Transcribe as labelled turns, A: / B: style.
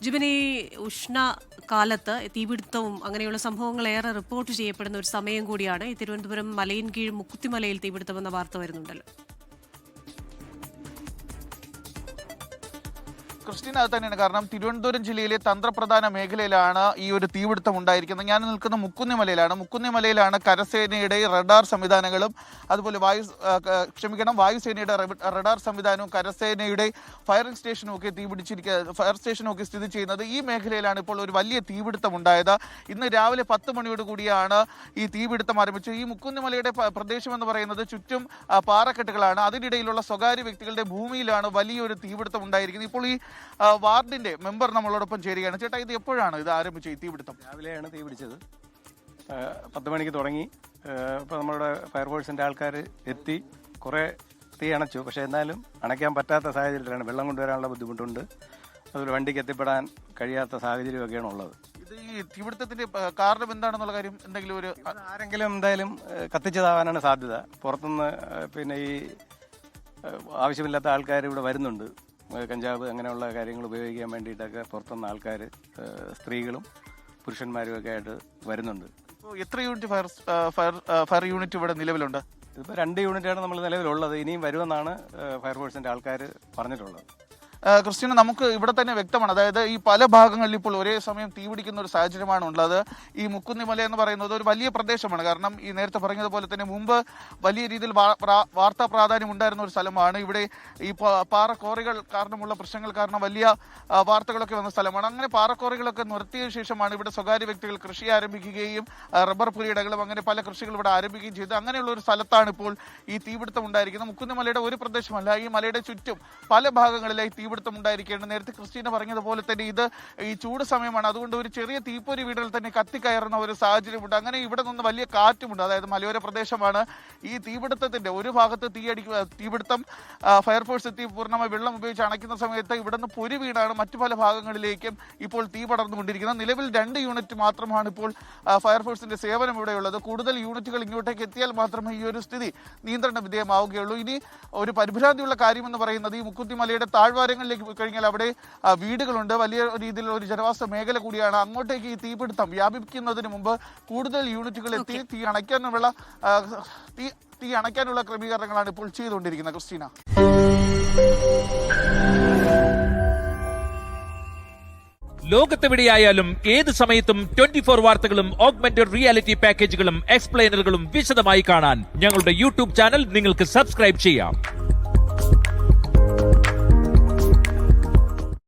A: ജിബിനി ഉഷ്ണകാലത്ത് തീപിടുത്തവും അങ്ങനെയുള്ള സംഭവങ്ങൾ ഏറെ റിപ്പോർട്ട് ചെയ്യപ്പെടുന്ന ഒരു സമയം കൂടിയാണ്. ഈ തിരുവനന്തപുരം മലയിൻകീഴ് മുക്കുത്തിമലയിൽ തീപിടുത്തമെന്ന വാർത്ത വരുന്നുണ്ടല്ലോ.
B: ക്രിസ്റ്റീന അത് തന്നെയാണ്. കാരണം തിരുവനന്തപുരം ജില്ലയിലെ തന്ത്രപ്രധാന മേഖലയിലാണ് ഈ ഒരു തീപിടുത്തം ഉണ്ടായിരിക്കുന്നത്. ഞാൻ നിൽക്കുന്ന മുക്കുന്നിമലയിലാണ്. മുക്കുന്നിമലയിലാണ് കരസേനയുടെ റഡാർ സംവിധാനങ്ങളും അതുപോലെ വായുസേനയുടെ റഡാർ സംവിധാനവും കരസേനയുടെ ഫയറിംഗ് സ്റ്റേഷനും ഒക്കെ ഫയർ സ്റ്റേഷനും ഒക്കെ സ്ഥിതി ചെയ്യുന്നത്. ഈ മേഖലയിലാണ് ഇപ്പോൾ ഒരു വലിയ തീപിടുത്തം ഉണ്ടായത്. ഇന്ന് രാവിലെ 10 മണിയോട് കൂടിയാണ് ഈ തീപിടുത്തം ആരംഭിച്ചത്. ഈ മുക്കുന്നിമലയുടെ പ്രദേശം എന്ന് പറയുന്നത് ചുറ്റും പാറക്കെട്ടുകളാണ്. അതിനിടയിലുള്ള സ്വകാര്യ വ്യക്തികളുടെ ഭൂമിയിലാണ് വലിയൊരു തീപിടുത്തം ഉണ്ടായിരിക്കുന്നത്. ഇപ്പോൾ ഈ വാർഡിന്റെ മെമ്പർ നമ്മളോടൊപ്പം ചേരുകയാണ്. ചേട്ടാ, ഇത് എപ്പോഴാണ് ഇത് ആരംഭിച്ചത് ഈ തീപിടുത്തം?
C: രാവിലെയാണ് തീ പിടിച്ചത്. 10 മണിക്ക് തുടങ്ങി. ഇപ്പോൾ നമ്മുടെ ഫയർഫോഴ്സിൻ്റെ ആൾക്കാർ എത്തി കുറേ തീ അണച്ചു. പക്ഷേ എന്നാലും അണയ്ക്കാൻ പറ്റാത്ത സാഹചര്യത്തിലാണ്. വെള്ളം കൊണ്ടുവരാനുള്ള ബുദ്ധിമുട്ടുണ്ട്. അതുപോലെ വണ്ടിക്ക് എത്തിപ്പെടാൻ കഴിയാത്ത സാഹചര്യമൊക്കെയാണ് ഉള്ളത്.
B: ഇത് ഈ തീപിടുത്തത്തിന്റെ കാരണം എന്താണെന്നുള്ള കാര്യം എന്തെങ്കിലും ഒരു
C: ആരെങ്കിലും എന്തായാലും കത്തിച്ചതാവാനാണ് സാധ്യത. പുറത്തുനിന്ന് പിന്നെ ഈ ആവശ്യമില്ലാത്ത ആൾക്കാർ ഇവിടെ വരുന്നുണ്ട്. കഞ്ചാവ് അങ്ങനെയുള്ള കാര്യങ്ങൾ ഉപയോഗിക്കാൻ വേണ്ടിയിട്ടൊക്കെ പുറത്തുനിന്ന് ആൾക്കാർ സ്ത്രീകളും പുരുഷന്മാരും ഒക്കെ ആയിട്ട് വരുന്നുണ്ട്.
B: എത്ര യൂണിറ്റ് ഫയർ യൂണിറ്റ് ഇവിടെ നിലവിലുണ്ട്?
C: ഇതിപ്പോൾ 2 യൂണിറ്റാണ് നമ്മൾ നിലവിലുള്ളത്. ഇനിയും വരുമെന്നാണ് ഫയർഫോഴ്സിൻ്റെ ആൾക്കാർ പറഞ്ഞിട്ടുള്ളത്.
B: ക്രിസ്റ്റീന, നമുക്ക് ഇവിടെ തന്നെ വ്യക്തമാണ്. അതായത് ഈ പല ഭാഗങ്ങളിൽ ഇപ്പോൾ ഒരേ സമയം തീപിടിക്കുന്ന ഒരു സാഹചര്യമാണ് ഉള്ളത്. ഈ മുക്കുന്നിമല എന്ന് പറയുന്നത് ഒരു വലിയ പ്രദേശമാണ്. കാരണം ഈ നേരത്തെ പറഞ്ഞതുപോലെ തന്നെ മുമ്പ് വലിയ രീതിയിൽ വാർത്താ പ്രാധാന്യം ഉണ്ടായിരുന്ന ഒരു സ്ഥലമാണ്. ഇവിടെ ഈ പാറക്കോറികൾ കാരണമുള്ള പ്രശ്നങ്ങൾ കാരണം വലിയ വാർത്തകളൊക്കെ വന്ന സ്ഥലമാണ്. അങ്ങനെ പാറക്കോറികളൊക്കെ നിർത്തിയ ശേഷമാണ് ഇവിടെ സ്വകാര്യ വ്യക്തികൾ കൃഷി ആരംഭിക്കുകയും റബ്ബർ പുരയിടകളും അങ്ങനെ പല കൃഷികൾ ഇവിടെ ആരംഭിക്കുകയും ചെയ്തു. അങ്ങനെയുള്ള ഒരു സ്ഥലത്താണ് ഇപ്പോൾ ഈ തീപിടുത്തം ഉണ്ടായിരിക്കുന്നത്. മുക്കുന്നിമലയുടെ ഒരു പ്രദേശമല്ല, ഈ മലയുടെ ചുറ്റും പല ഭാഗങ്ങളിലായി തീപിടുത്തം ഉണ്ടായിരിക്കുകയാണ്. നേരത്തെ ക്രിസ്റ്റീന പറഞ്ഞതുപോലെ തന്നെ ഇത് ഈ ചൂട് സമയമാണ്. അതുകൊണ്ട് ഒരു ചെറിയ തീപ്പൊരി വീടുകൾ തന്നെ കത്തിക്കയറുന്ന ഒരു സാഹചര്യമുണ്ട്. അങ്ങനെ ഇവിടെ നിന്ന് വലിയ കാറ്റുമുണ്ട്. അതായത് മലയോര പ്രദേശമാണ്. ഈ തീപിടുത്തത്തിന്റെ ഒരു ഭാഗത്ത് തീപിടുത്തം ഫയർഫോഴ്സ് എത്തി പൂർണ്ണമായി വെള്ളം ഉപയോഗിച്ച് അണയ്ക്കുന്ന സമയത്ത് ഇവിടെ നിന്ന് പൊരി വീണാണ് മറ്റു പല ഭാഗങ്ങളിലേക്കും ഇപ്പോൾ തീ പടർന്നുകൊണ്ടിരിക്കുന്നത്. നിലവിൽ 2 യൂണിറ്റ് മാത്രമാണ് ഇപ്പോൾ ഫയർഫോഴ്സിന്റെ സേവനം ഇവിടെയുള്ളത്. കൂടുതൽ യൂണിറ്റുകൾ ഇങ്ങോട്ടേക്ക് എത്തിയാൽ മാത്രമേ ഈ ഒരു സ്ഥിതി നിയന്ത്രണ വിധേയമാവുകയുള്ളൂ. ഇനി ഒരു പരിഭ്രാന്തിയുള്ള കാര്യമെന്ന് പറയുന്നത് ഈ മുക്കുത്തിമലയുടെ താഴ്വാരങ്ങളിലേക്ക് പോയി കഴിഞ്ഞാൽ അവിടെ വീടുകളുണ്ട്. വലിയ രീതിയിലുള്ള ഒരു ജനവാസ മേഖല കൂടിയാണ്. അങ്ങോട്ടേക്ക് ഈ തീപിടുത്തം വ്യാപിക്കുന്നതിന് മുമ്പ് കൂടുതൽ യൂണിറ്റുകൾ എത്തി തീ അണയ്ക്കാനുള്ള ക്രമീകരണങ്ങളാണ് ഇപ്പോൾ ചെയ്തുകൊണ്ടിരിക്കുന്നത്. ക്രിസ്റ്റീന,
D: ലോകത്തെവിടെയായാലും ഏത് സമയത്തും 24 വാർത്തകളും ഓഗ്മെന്റഡ് റിയാലിറ്റി പാക്കേജുകളും എക്സ്പ്ലെയിനറുകളും വിശദമായി കാണാൻ ഞങ്ങളുടെ യൂട്യൂബ് ചാനൽ നിങ്ങൾക്ക് സബ്സ്ക്രൈബ് ചെയ്യാം.